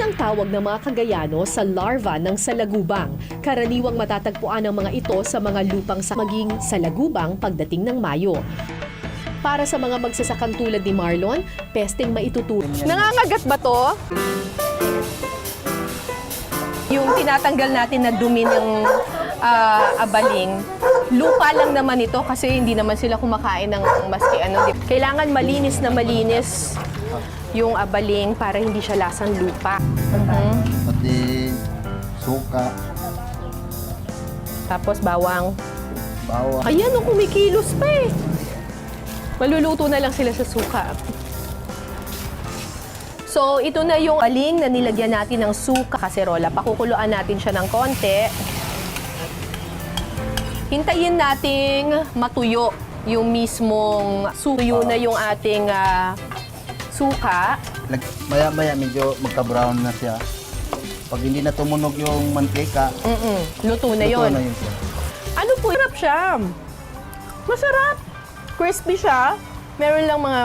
ang tawag ng mga Kagayano sa larva ng salagubang. Karaniwang matatagpuan ang mga ito sa mga lupang sa maging salagubang pagdating ng Mayo. Para sa mga magsasakang tulad ni Marlon, pesteng maituturo. Nangangagat ba to? Yung tinatanggal natin na dumi ng abaling, lupa lang naman ito kasi hindi naman sila kumakain ng maski ano. Kailangan malinis na malinis yung abaling para hindi siya lasang lupa. Pati suka, Tapos bawang. bawang. Ayan, kumikilos pa eh. Maluluto na lang sila sa suka. So, ito na yung aling na nilagyan natin ng suka kaserola. Pakukuluan natin siya ng konti. Hintayin nating matuyo yung mismong suyo na yung ating suka. Maya-maya medyo magka-brown na siya. Pag hindi na tumunog yung mantika, Luto na luto yun. na yun siya. Ano po? Masarap siya. Masarap. Crispy siya. Meron lang mga